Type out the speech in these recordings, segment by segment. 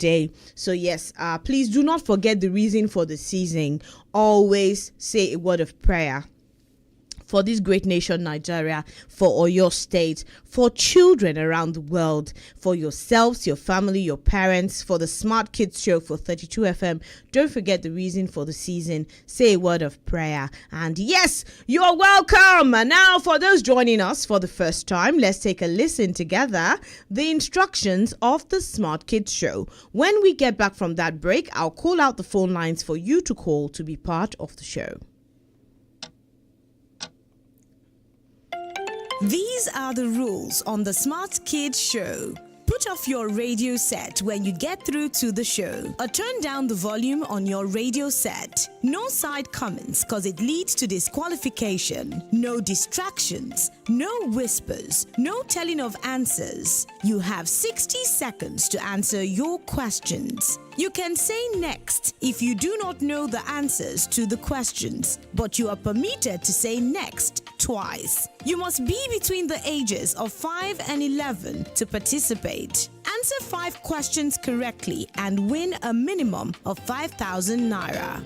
today. So yes, please do not forget the reason for the season. Always say a word of prayer for this great nation, Nigeria, for your state, for children around the world, for yourselves, your family, your parents, for the Smart Kids Show, for 32 FM. Don't forget the reason for the season. Say a word of prayer. And yes, you're welcome. And now for those joining us for the first time, let's take a listen together. The instructions of the Smart Kids Show. When we get back from that break, I'll call out the phone lines for you to call to be part of the show. These are the rules on the Smart Kids Show. Put off your radio set when you get through to the show, or turn down the volume on your radio set. No side comments cause it leads to disqualification. No distractions, no whispers, no telling of answers. You have 60 seconds to answer your questions. You can say next if you do not know the answers to the questions, but you are permitted to say next twice. You must be between the ages of 5 and 11 to participate. Answer 5 questions correctly and win a minimum of 5,000 naira.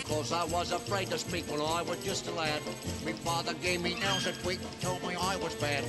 Cause I was afraid to speak when I was just a lad. My father gave me nails a tweak, told me I was bad.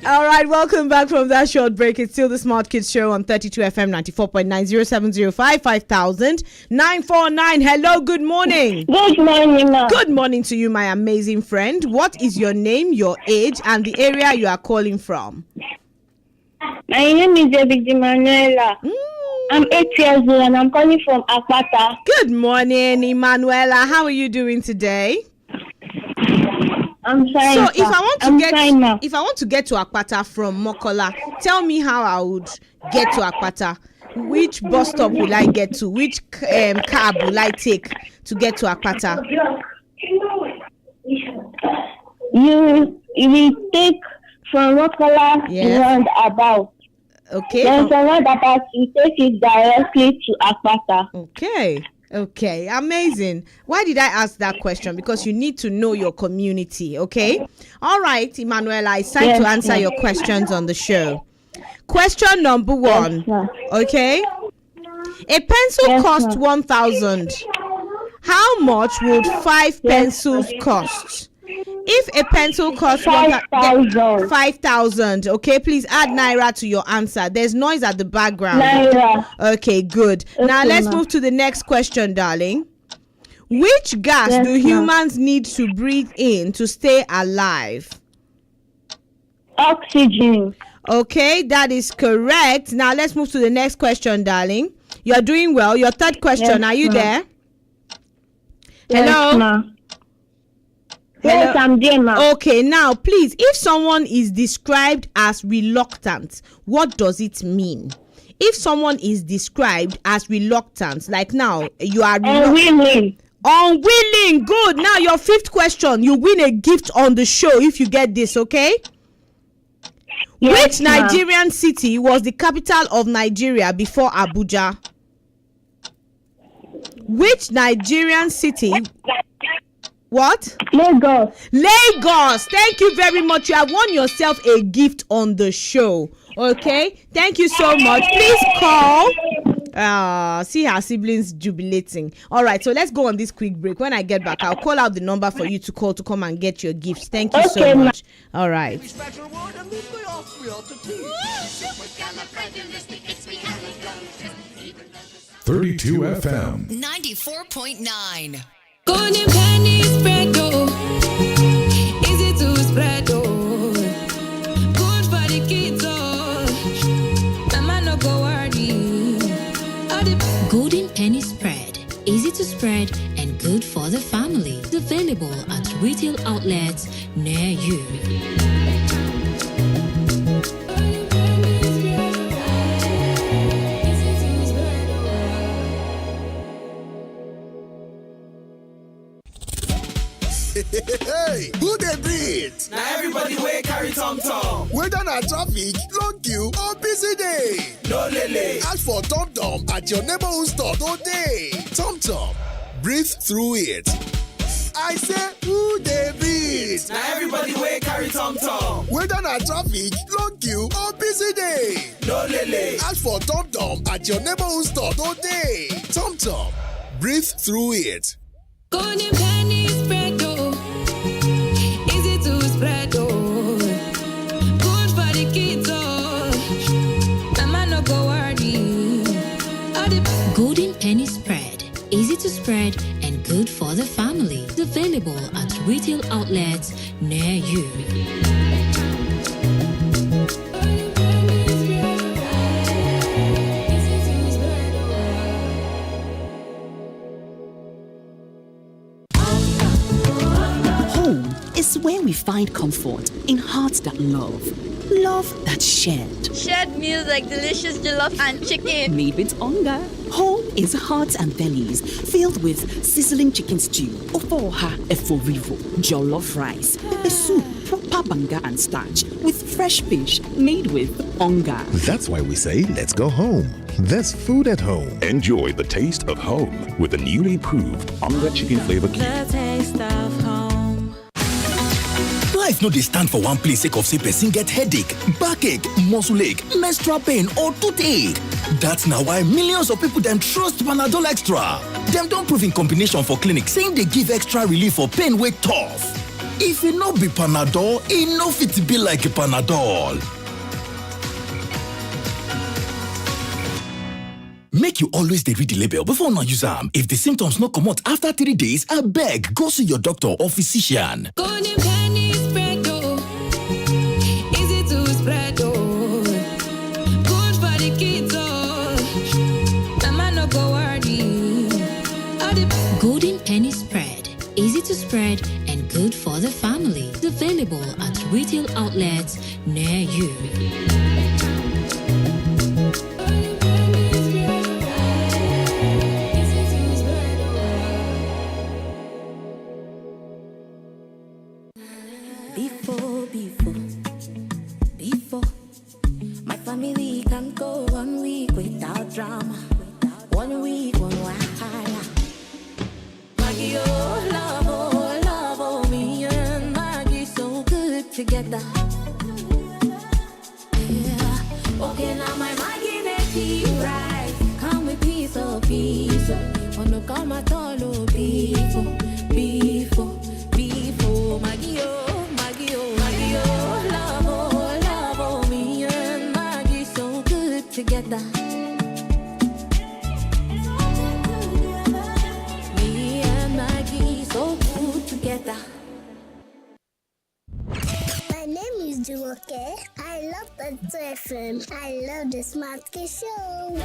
All right, welcome back from that short break. It's still the Smart Kids Show on 32 FM 94.9 0705 5000 949. Hello, good morning. Good morning, ma'am. Good morning to you, my amazing friend. What is your name, your age, and the area you are calling from? My name is Emanuela. I'm 8 years old and I'm calling from Akpata. Good morning, Emanuela. How are you doing today? I'm fine. So if I want to get to Akpata from Mokola, tell me how I would get to Akpata. Which bus stop will I get to? Which cab will I take to get to Akpata? You will take from Mokola roundabout. Okay. Then from roundabout, you take it directly to Akpata. Okay, amazing. Why did I ask that question? Because you need to know your community, okay? All right, Emanuela, it's time to answer your questions on the show. Question number 1, okay? A pencil costs 1,000. How much would 5 pencils cost? If a pencil costs 5,000, okay, please add naira to your answer. There's noise at the background. Naira. Okay, good. Now let's move to the next question, darling. Which gas do humans need to breathe in to stay alive? Oxygen. Okay, that is correct. Now let's move to the next question, darling. You're doing well. Your third question, are you there? Hello? Ma'am. Yes, I'm there, ma'am. Okay, now please, if someone is described as reluctant, what does it mean? If someone is described as reluctant, like now, you are unwilling. Unwilling, good. Now your 5th question, you win a gift on the show if you get this, okay? Yes, which Nigerian city was the capital of Nigeria before Abuja? Which Nigerian city? What? Lagos. Lagos. Thank you very much. You have won yourself a gift on the show. Okay? Thank you so much. Please call. See her siblings jubilating. All right, so let's go on this quick break. When I get back, I'll call out the number for you to call to come and get your gifts. Thank you so much. All right. 32 FM 94.9. Golden penny spread, oh. Easy to spread, oh. Good for the kids, oh. Mama no go worry. Golden penny spread, easy to spread and good for the family. Available at retail outlets near you. Hey, who they beat? Now everybody wey carry tom tom. Whether na traffic, long queue or busy day. No lele. Ask for tom tom at your neighborhood store today. Tom tom, breathe through it. I say, who they beat? na traffic, long queue, or busy day. No lele. Ask for Tom Tom at your neighborhood store today. Tom Tom, breathe through it. Golden penny spread, oh. Easy to spread, oh. Good for the kids, oh. Mama no go worry. Golden penny spread, easy to spread and good for the family. Available at retail outlets near you. Home is where we find comfort in hearts that love that's shared. Shared meals like delicious jollof and chicken. Made with hunger. Home is hearts and bellies filled with sizzling chicken stew, ofoha eforivo, jollof rice, pepper soup, proper banga and starch, with fresh fish made with hunger. That's why we say, let's go home. There's food at home. Enjoy the taste of home with the newly improved Onga Chicken Flavor Cube. The taste of home. Life no dey stand for one place sake of say person get headache, backache, muscle ache, menstrual pain or toothache. That's na why millions of people dem trust Panadol Extra. Dem don prove in combination for clinic saying dey give extra relief for pain wey tough. If e no be Panadol, e no fit be like Panadol. Make you always dey read the label before una use am. If the symptoms no comot after 3 days, abeg go see your doctor or physician. Golden penny spread, oh. Easy to spread, oh. Good for the kids, oh. Mama no go worry. Golden penny spread, easy to spread and good for the family. Available at retail outlets near you. Before, my family can go 1 week without drama. 1 week, one wire. Maggie, love, oh, me and Maggie so good together. Yeah, okay, now my Maggie make it right. Come with piece of peace. Oh, no, come at all, oh, before, Maggie, love, oh, me and Maggie so good together. Me and Maggie so good together. My name is Jumoke. I love the FM. I love the Smartkids Show.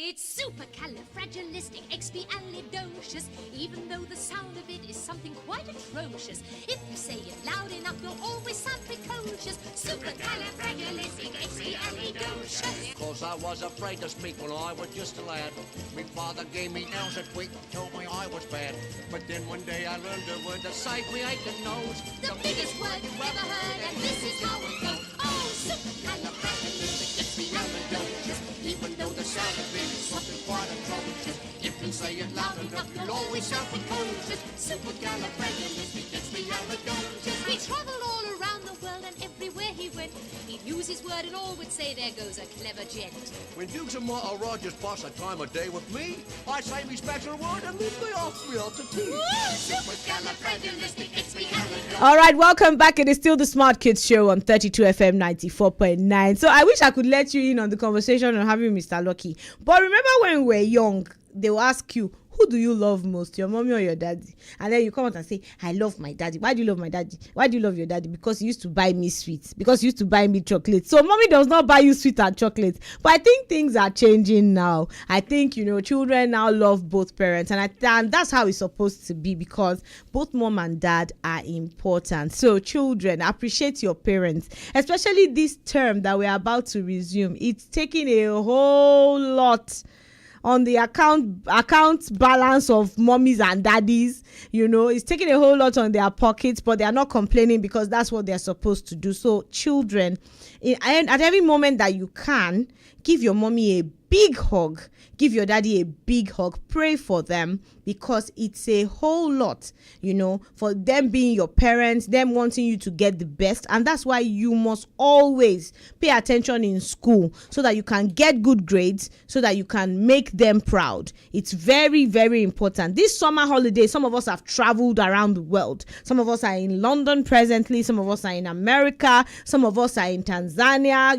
It's supercalifragilisticexpialidocious, even though the sound of it is something quite atrocious. If you say it loud enough, you'll always sound precocious. Supercalifragilisticexpialidocious. Cause I was afraid to speak when I was just a lad. My father gave me nails and tweaked, told me I was bad. But then one day I learned a word that saved me aching nose. The biggest word you've ever heard, and this is how it goes. Oh, supercalifragilisticexpialidocious, even though the sound of it is something quite atrocious. If you say it loud enough, you'll always sound precocious. Supercalifragilisticexpialidocious. He traveled all around the world, and everywhere he went, he'd use his word and all would say, there goes a clever gent. When Dukes and Martha Rogers pass a time of day with me, I say me special word and leave me off real to tea. Supercalifragilisticexpialidocious. All right, welcome back. It is still the Smart Kids Show on 32 FM 94.9. So I wish I could let you in on the conversation on having Mr. Lucky. But remember when we were young, they will ask you, who do you love most, your mommy or your daddy? And then you come out and say, I love my daddy. Why do you love my daddy? Why do you love your daddy? Because he used to buy me sweets. Because he used to buy me chocolate. So mommy does not buy you sweet and chocolate. But I think things are changing now. I think, children now love both parents. And that's how it's supposed to be, because both mom and dad are important. So children, appreciate your parents. Especially this term that we're about to resume. It's taking a whole lot on the account balance of mommies and daddies. It's taking a whole lot on their pockets, but they are not complaining because that's what they're supposed to do. So children, at every moment that you can, give your mommy a big hug. Give your daddy a big hug. Pray for them, because it's a whole lot, for them being your parents, them wanting you to get the best. And that's why you must always pay attention in school, so that you can get good grades, so that you can make them proud. It's very, very important. This summer holiday, some of us have traveled around the world. Some of us are in London presently. Some of us are in America. Some of us are in Tanzania.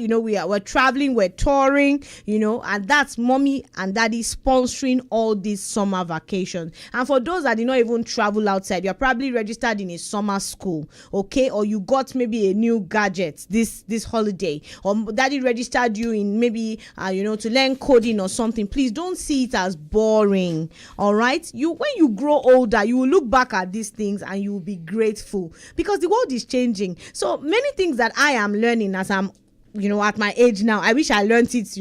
We're traveling, we're touring, and that's mommy and daddy sponsoring all these summer vacations. And for those that did not even travel outside, you're probably registered in a summer school, okay? Or you got maybe a new gadget this holiday, or daddy registered you in maybe to learn coding or something. Please don't see it as boring. All right, when you grow older, you will look back at these things and you will be grateful, because the world is changing. So many things that I am learning as I'm at my age now, I wish I learned it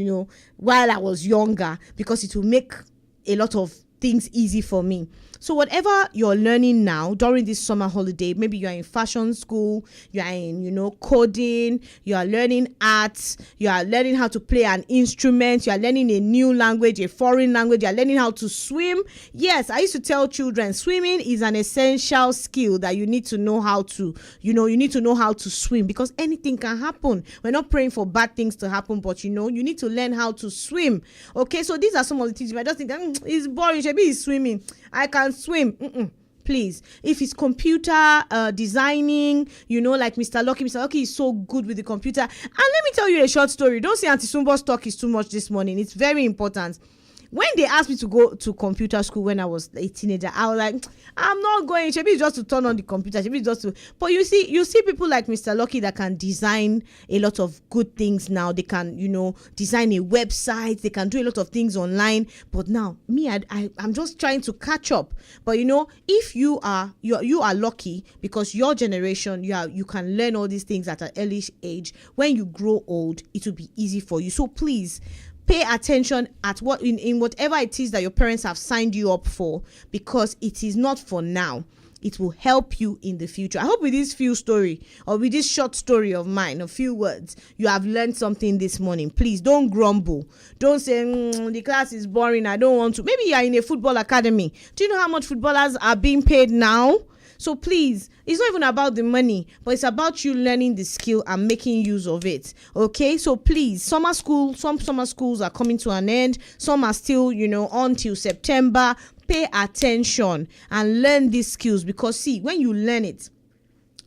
while I was younger, because it will make a lot of things easy for me. So whatever you're learning now during this summer holiday, maybe you're in fashion school, you are in, coding, you are learning arts, you are learning how to play an instrument, you are learning a new language, a foreign language, you are learning how to swim. Yes, I used to tell children, swimming is an essential skill that you need to know how to, you need to know how to swim, because anything can happen. We're not praying for bad things to happen, but you need to learn how to swim. Okay, so these are some of the things you might just think, it's boring, maybe it's swimming. I can swim. Please, if it's computer designing, like Mr. Lucky is so good with the computer. And let me tell you a short story. Don't say Auntie Sumbo's talk is too much this morning. It's very important. When they asked me to go to computer school when I was a teenager, I was like, I'm not going. Maybe it's just to turn on the computer. Maybe it's just to. But you see people like Mr. Lucky that can design a lot of good things now. They can, design a website. They can do a lot of things online. But now, me, I'm just trying to catch up. But if you are lucky, because your generation, you can learn all these things at an early age. When you grow old, it will be easy for you. So please, pay attention at in whatever it is that your parents have signed you up for, because it is not for now. It will help you in the future. I hope with this few story, or with this short story of mine, a few words, you have learned something this morning. Please don't grumble. Don't say, the class is boring, I don't want to. Maybe you are in a football academy. Do you know how much footballers are being paid now? So please, it's not even about the money, but it's about you learning the skill and making use of it. Okay, so please, some summer schools are coming to an end. Some are still, on till September. Pay attention and learn these skills, because see, when you learn it,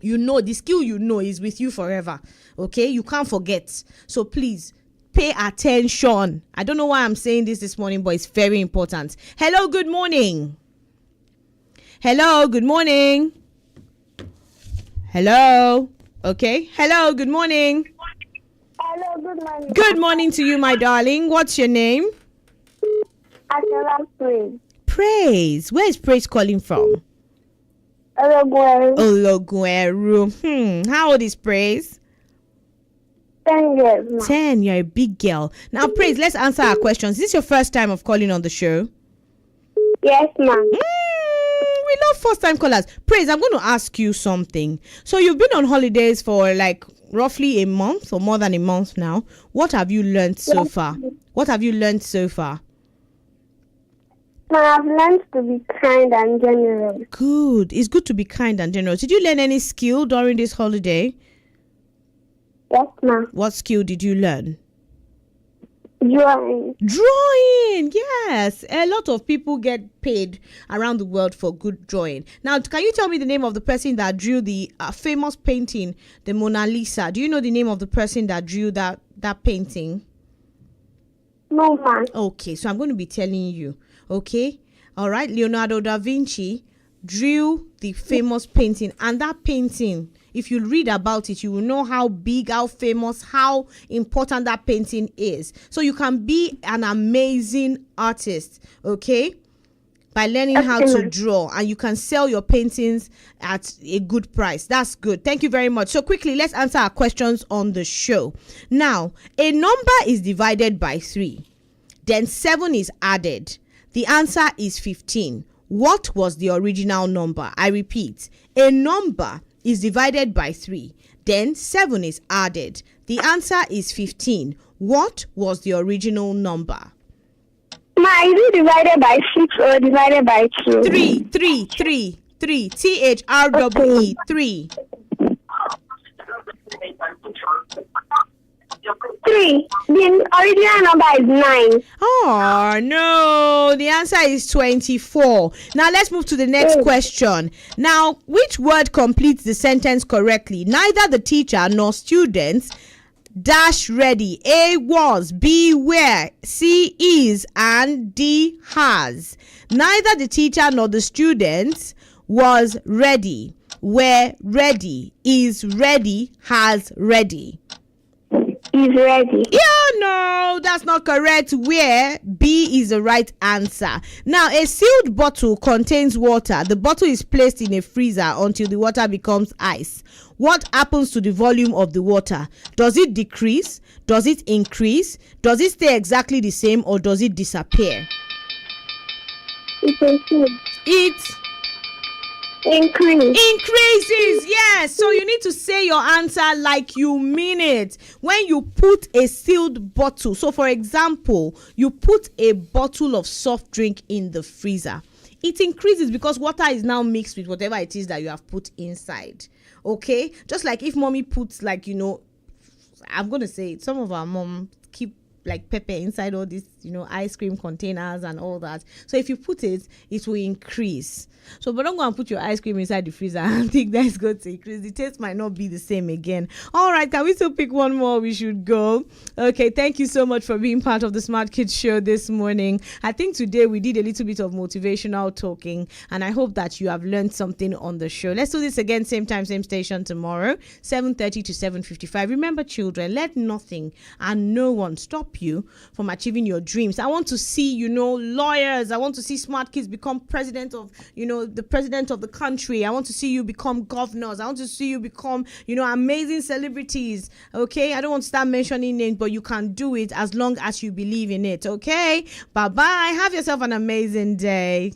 the skill is with you forever. Okay, you can't forget. So please, pay attention. I don't know why I'm saying this morning, but it's very important. Hello, good morning. Hello, good morning. Hello. Okay. Hello, good morning. Hello, good morning. Good morning to you, my darling. What's your name? Praise. Praise. Where is Praise calling from? Ologweru. How old is Praise? 10 years. 10. You're a big girl. Now, Praise, let's answer our questions. Is this your first time of calling on the show? Yes, ma'am. We love first-time callers. Praise, I'm going to ask you something. So you've been on holidays for like roughly a month or more than a month now. What have you learned so far? What have you learned so far? I've learned to be kind and generous. Good. It's good to be kind and generous. Did you learn any skill during this holiday? Yes, ma'am. What skill did you learn? Drawing. Yes. A lot of people get paid around the world for good drawing. Now, can you tell me the name of the person that drew the famous painting, the Mona Lisa? Do you know the name of the person that drew that painting? No, ma'am. Okay, so I'm going to be telling you. Okay? All right. Leonardo da Vinci drew the famous painting, and that painting, if you read about it, you will know how big, how famous, how important that painting is. So you can be an amazing artist, okay, by learning how to draw, and you can sell your paintings at a good price. That's good. Thank you very much. So quickly, let's answer our questions on the show. Now, a number is divided by 3. Then 7 is added. The answer is 15. What was the original number? I repeat, a number is divided by 3. Then 7 is added. The answer is 15. What was the original number? Ma, is it divided by 6 or divided by 2? 3. THREE. 3. 3. The original number is 9. Oh, no. The answer is 24. Now, let's move to the next question. Now, which word completes the sentence correctly? Neither the teacher nor students ready. A was, B were, C is, and D has. Neither the teacher nor the students was ready, were ready, is ready, has ready. Is ready. Yeah, no, that's not correct. Where B is the right answer. Now, a sealed bottle contains water. The bottle is placed in a freezer until the water becomes ice. What happens to the volume of the water? Does it decrease? Does it increase? Does it stay exactly the same, or does it disappear? It increases. Yes. So you need to say your answer like you mean it. When you put a sealed bottle, so for example, you put a bottle of soft drink in the freezer, it increases because water is now mixed with whatever it is that you have put inside. Okay, just like if mommy puts, like, you know, I'm gonna say it, some of our mom keep like pepper inside all these, you know, ice cream containers and all that. So if you put it, it will increase. So, but don't go and put your ice cream inside the freezer and think that it's going to increase. The taste might not be the same again. All right, can we still pick one more? We should go. Okay, thank you so much for being part of the Smart Kids Show this morning. I think today we did a little bit of motivational talking, and I hope that you have learned something on the show. Let's do this again, same time, same station tomorrow, 7:30 to 7:55. Remember, children, let nothing and no one stop you from achieving your dreams. I want to see, you know, lawyers. I want to see smart kids become president of, you know, the president of the country. I want to see you become governors. I want to see you become, you know, amazing celebrities. Okay, I don't want to start mentioning names, but you can do it as long as you believe in it. Okay, bye bye. Have yourself an amazing day.